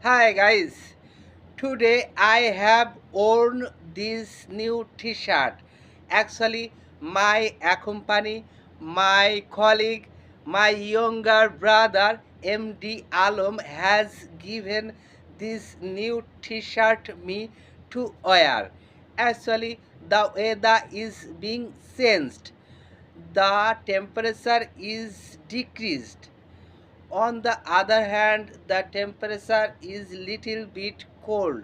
Hi guys, today I have worn this new t-shirt. Actually, my accompany, my colleague, my younger brother MD Alom has given this new t-shirt me to wear. Actually, the weather is being changed. The temperature is decreased. On the other hand, the temperature is little bit cold.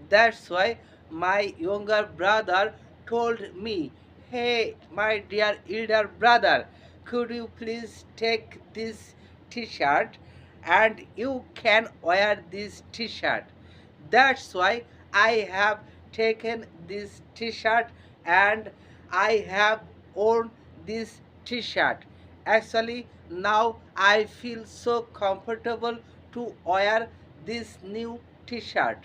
That's why my younger brother told me, hey my dear elder brother, could you please take this t-shirt and you can wear this t-shirt. That's why I have taken this t-shirt and I have worn this t-shirt. Actually, now I feel so comfortable to wear this new t-shirt.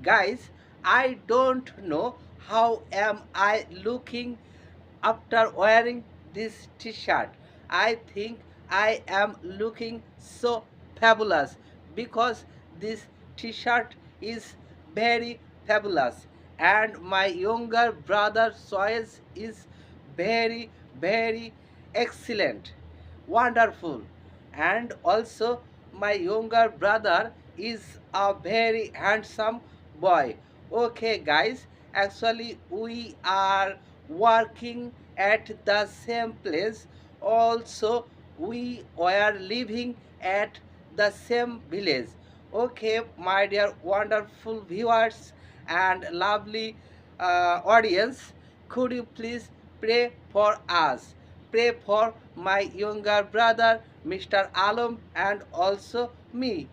Guys, I don't know how am I looking after wearing this t-shirt. I think I am looking so fabulous because this t-shirt is very fabulous and my younger brother's choice is very excellent, wonderful. And also my younger brother is a very handsome boy. Okay guys, actually we are working at the same place. Also we were living at the same village. Okay my dear wonderful viewers and lovely audience, could you please pray for us? Pray for my younger brother Mr. Alam and also me.